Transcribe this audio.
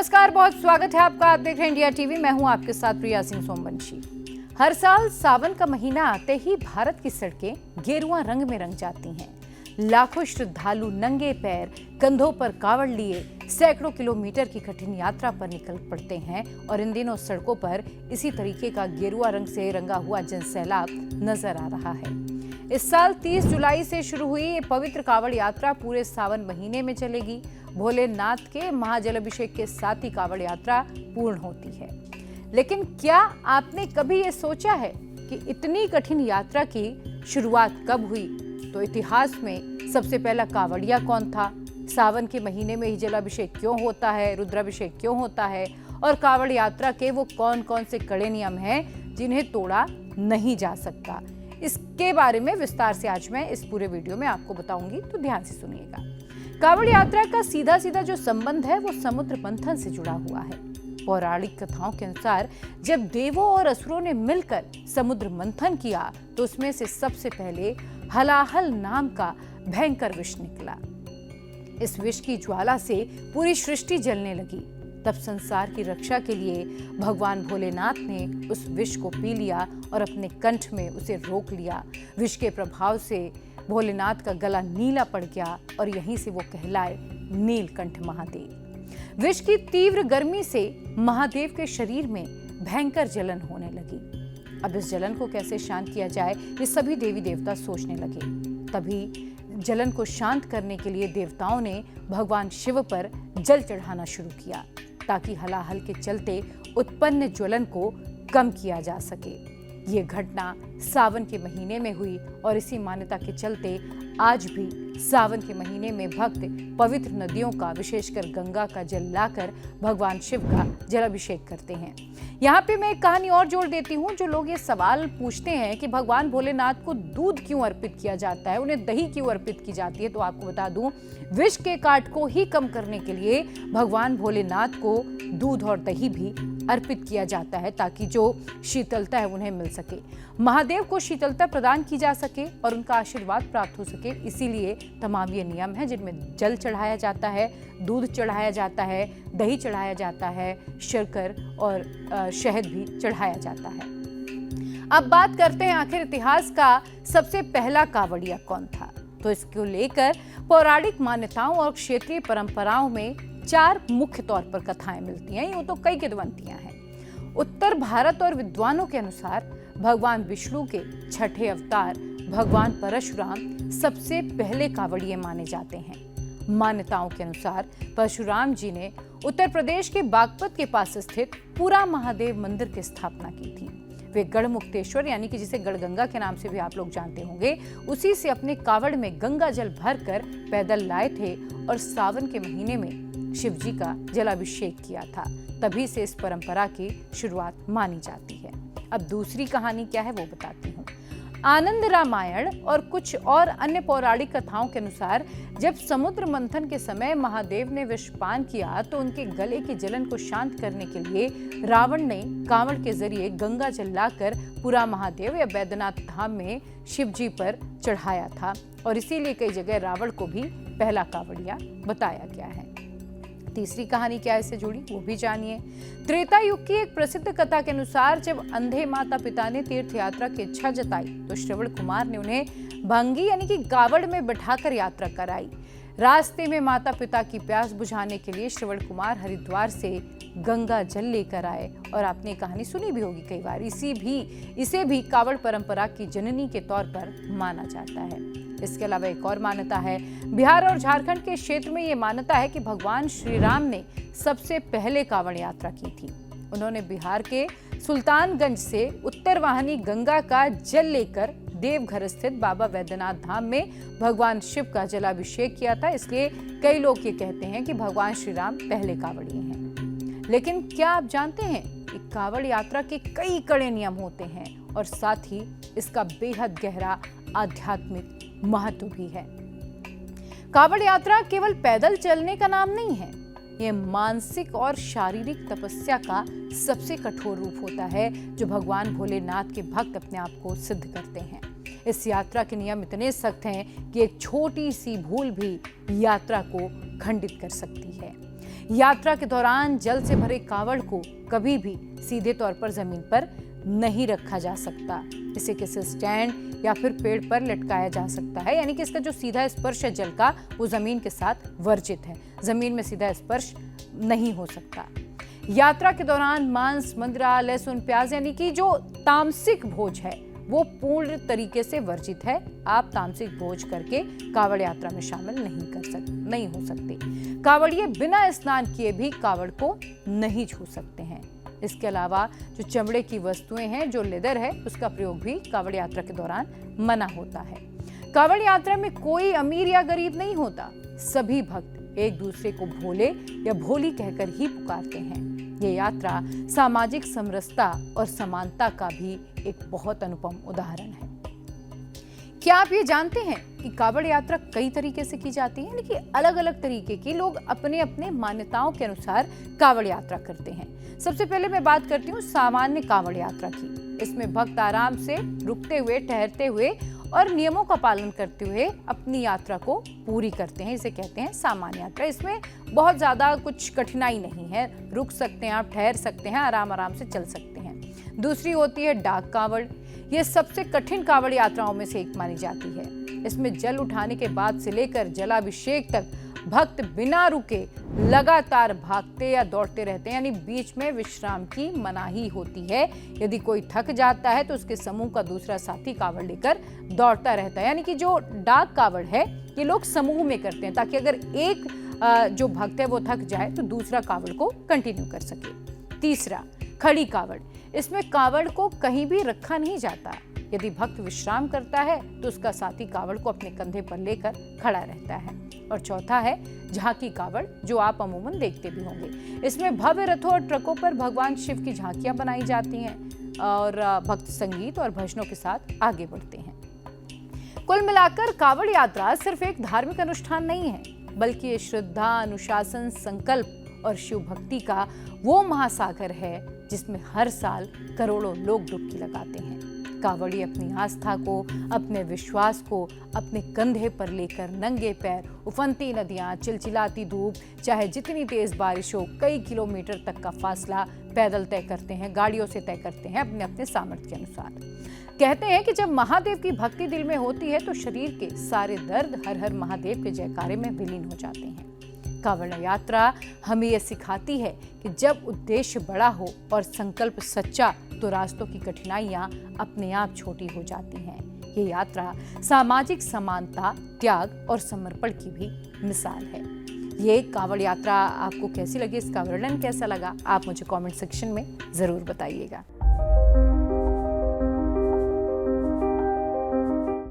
नमस्कार, बहुत स्वागत है आपका। आप देख रहे हैं इंडिया टीवी। मैं हूं आपके साथ प्रिया सिंह सोमवंशी। हर साल सावन का महीना आते ही भारत की सड़कें गेरुआ रंग में रंग जाती हैं। लाखों श्रद्धालु नंगे पैर कंधों पर कावड़ लिए सैकड़ों किलोमीटर की कठिन यात्रा पर निकल पड़ते हैं और इन दिनों सड़कों पर इसी तरीके का गेरुआ रंग से रंगा हुआ जनसैलाब नजर आ रहा है। इस साल 30 जुलाई से शुरू हुई ये पवित्र कावड़ यात्रा पूरे सावन महीने में चलेगी। भोलेनाथ के महाजलाभिषेक के साथ ही कावड़ यात्रा पूर्ण होती है। लेकिन क्या आपने कभी ये सोचा है कि इतनी कठिन यात्रा की शुरुआत कब हुई? तो इतिहास में सबसे पहला कावड़िया कौन था? सावन के महीने में ही जलाभिषेक क्यों होता है? रुद्राभिषेक क्यों होता है? और कावड़ यात्रा के वो कौन कौन से कड़े नियम हैं जिन्हें तोड़ा नहीं जा सकता? इसके बारे में विस्तार से आज मैं इस पूरे वीडियो में आपको बताऊंगी, तो ध्यान से सुनिएगा। कावड़ यात्रा का सीधा सीधा जो संबंध है वो समुद्र मंथन से जुड़ा हुआ है। पौराणिक कथाओं के अनुसार जब देवों और असुरों ने मिलकर समुद्र मंथन किया तो उसमें से सबसे पहले हलाहल नाम का भयंकर विष निकला। इस विष की ज्वाला से पूरी सृष्टि जलने लगी। तब संसार की रक्षा के लिए भगवान भोलेनाथ ने उस विष को पी लिया और अपने कंठ में उसे रोक लिया। विष के प्रभाव से भोलेनाथ का गला नीला पड़ गया और यहीं से वो कहलाए नीलकंठ महादेव। विष की तीव्र गर्मी से महादेव के शरीर में भयंकर जलन होने लगी। अब इस जलन को कैसे शांत किया जाए, ये सभी देवी देवता सोचने लगे। तभी जलन को शांत करने के लिए देवताओं ने भगवान शिव पर जल चढ़ाना शुरू किया ताकि हलाहल के चलते उत्पन्न ज्वलन को कम किया जा सके। ये घटना सावन के महीने में हुई और इसी मान्यता के चलते आज भी सावन के महीने में भक्त पवित्र नदियों का, विशेषकर गंगा का जल लाकर भगवान शिव का जलाभिषेक करते हैं। यहाँ पे मैं एक कहानी और जोड़ देती हूँ। जो लोग ये सवाल पूछते हैं कि भगवान भोलेनाथ को दूध क्यों अर्पित किया जाता है, उन्हें दही क्यों अर्पित की जाती है, तो आपको बता दूं, विष के काट को ही कम करने के लिए भगवान भोलेनाथ को दूध और दही भी अर्पित किया जाता है ताकि जो शीतलता है उन्हें मिल सके, महादेव को शीतलता प्रदान की जा सके और उनका आशीर्वाद प्राप्त हो सके। इसीलिए तमाम ये नियम है जिनमें जल चढ़ाया जाता है, दूध चढ़ाया जाता है, दही चढ़ाया जाता है, शक्कर और शहद भी चढ़ाया जाता है। अब बात करते हैं आखिर इतिहास का सबसे पहला कावड़िया कौन था। तो इसको लेकर पौराणिक मान्यताओं और क्षेत्रीय परंपराओं में 4 मुख्य तौर पर कथाएं मिलती हैं। ये तो कई किंवदंतियां हैं। उत्तर भारत और विद्वानों के अनुसार भगवान विष्णु के छठे अवतार भगवान परशुराम सबसे पहले कावड़िए माने जाते हैं। मान्यताओं के अनुसार परशुराम जी ने उत्तर प्रदेश के बागपत के पास स्थित पुरा महादेव मंदिर की स्थापना की थी। वे गढ़मुक्तेश्वर यानी कि जिसे गढ़गंगा के नाम से भी आप लोग जानते होंगे, उसी से अपने कावड़ में गंगा जल भरकर पैदल लाए थे और सावन के महीने में शिव जी का जलाभिषेक किया था। तभी से इस परंपरा की शुरुआत मानी जाती है। अब दूसरी कहानी क्या है वो बताती हूँ। आनंद रामायण और कुछ और अन्य पौराणिक कथाओं के अनुसार जब समुद्र मंथन के समय महादेव ने विषपान किया तो उनके गले की जलन को शांत करने के लिए रावण ने कांवड़ के जरिए गंगा जल लाकर पुरा महादेव या बैद्यनाथ धाम में शिव जी पर चढ़ाया था और इसीलिए कई जगह रावण को भी पहला कावड़िया बताया गया है। तीसरी कहानी क्या इससे जुड़ी वो भी जानिए। त्रेता युग की एक प्रसिद्ध कथा के अनुसार जब अंधे माता पिता ने तीर्थ यात्रा की इच्छा जताई तो श्रवण कुमार ने उन्हें भंगी यानी कि कावड़ में बैठाकर यात्रा कराई। रास्ते में माता पिता की प्यास बुझाने के लिए श्रवण कुमार हरिद्वार से गंगा जल लेकर आए और आपने कहानी सुनी भी होगी कई बार। इसे भी कावड़ परंपरा की जननी के तौर पर माना जाता है। इसके अलावा एक और मान्यता है। बिहार और झारखंड के क्षेत्र में ये मान्यता है कि भगवान श्री राम ने सबसे पहले कावड़ यात्रा की थी। उन्होंने बिहार के सुल्तानगंज से उत्तरवाहिनी गंगा का जल लेकर देवघर स्थित बाबा वैद्यनाथ धाम में भगवान शिव का जलाभिषेक किया था। इसलिए कई लोग ये कहते हैं कि भगवान श्री राम पहले कावड़िए हैं। लेकिन क्या आप जानते हैं कि कावड़ यात्रा के कई कड़े नियम होते हैं और साथ ही इसका बेहद गहरा आध्यात्मिक महत्व भी है। कावड़ यात्रा केवल पैदल चलने का नाम नहीं है, यह मानसिक और शारीरिक तपस्या का सबसे कठोर रूप होता है जो भगवान भोलेनाथ के भक्त अपने आप को सिद्ध करते हैं। इस यात्रा के नियम इतने सख्त हैं कि एक छोटी सी भूल भी यात्रा को खंडित कर सकती है। यात्रा के दौरान जल से भरे कावड़ को कभी भी सीधे तौर पर जमीन पर नहीं रखा जा सकता। इसे किसी स्टैंड या फिर पेड़ पर लटकाया जा सकता है, यानी कि इसका जो सीधा स्पर्श है जल का वो जमीन के साथ वर्जित है। जमीन में सीधा स्पर्श नहीं हो सकता। यात्रा के दौरान मांस, मंद्रा, लहसुन, प्याज यानी कि जो तामसिक भोज है वो पूर्ण तरीके से वर्जित है। आप तामसिक भोज करके कावड़ यात्रा में शामिल नहीं हो सकते। कावड़िए बिना स्नान किए भी कावड़ को नहीं छू सकते हैं। इसके अलावा जो चमड़े की वस्तुएं हैं, जो लेदर है, उसका प्रयोग भी कावड़ यात्रा के दौरान मना होता है। कावड़ यात्रा में कोई अमीर या गरीब नहीं होता। सभी भक्त एक दूसरे को भोले या भोली कहकर ही पुकारते हैं। ये यात्रा सामाजिक समरसता और समानता का भी एक बहुत अनुपम उदाहरण है। क्या आप ये जानते हैं कि कावड़ यात्रा कई तरीके से की जाती है, यानी कि अलग अलग तरीके की लोग अपने अपने मान्यताओं के अनुसार कावड़ यात्रा करते हैं। सबसे पहले मैं बात करती हूँ सामान्य कावड़ यात्रा की। इसमें भक्त आराम से रुकते हुए, ठहरते हुए और नियमों का पालन करते हुए अपनी यात्रा को पूरी करते हैं। इसे कहते हैं सामान्य यात्रा। इसमें बहुत ज्यादा कुछ कठिनाई नहीं है, रुक सकते हैं आप, ठहर सकते हैं, आराम से चल सकते हैं। दूसरी होती है डाक कावड़। यह सबसे कठिन कावड़ यात्राओं में से एक मानी जाती है। इसमें जल उठाने के बाद से लेकर जलाभिषेक तक भक्त बिना रुके लगातार भागते या दौड़ते रहते हैं, यानी बीच में विश्राम की मनाही होती है। यदि कोई थक जाता है तो उसके समूह का दूसरा साथी कावड़ लेकर दौड़ता रहता है। यानी कि जो डाक कावड़ है ये लोग समूह में करते हैं, ताकि अगर एक जो भक्त है वो थक जाए तो दूसरा कावड़ को कंटिन्यू कर सके। तीसरा, खड़ी कावड़। इसमें कावड़ को कहीं भी रखा नहीं जाता। यदि भक्त विश्राम करता है तो उसका साथी कावड़ को अपने कंधे पर लेकर खड़ा रहता है। और चौथा है झांकी कावड़, जो आप अमूमन देखते भी होंगे। इसमें भव्य रथों और ट्रकों पर भगवान शिव की झांकियां बनाई जाती हैं और भक्त संगीत और भजनों के साथ आगे बढ़ते हैं। कुल मिलाकर कावड़ यात्रा सिर्फ एक धार्मिक अनुष्ठान नहीं है, बल्कि ये श्रद्धा, अनुशासन, संकल्प और शिव भक्ति का वो महासागर है जिसमें हर साल करोड़ों लोग डुबकी लगाते हैं। कावड़ी अपनी आस्था को, अपने विश्वास को अपने कंधे पर लेकर नंगे पैर उफनती नदियां, चिलचिलाती धूप, चाहे जितनी तेज बारिश हो, कई किलोमीटर तक का फासला पैदल तय करते हैं, गाड़ियों से तय करते हैं, अपने अपने सामर्थ्य के अनुसार। कहते हैं कि जब महादेव की भक्ति दिल में होती है तो शरीर के सारे दर्द हर हर महादेव के जयकारे में विलीन हो जाते हैं। कावड़ यात्रा हमें यह सिखाती है कि जब उद्देश्य बड़ा हो और संकल्प सच्चा तो रास्तों की कठिनाइयां अपने आप छोटी हो जाती हैं। ये यात्रा सामाजिक समानता, त्याग और समर्पण की भी मिसाल है। ये कावड़ यात्रा आपको कैसी लगी, इसका वर्णन कैसा लगा, आप मुझे कमेंट सेक्शन में जरूर बताइएगा।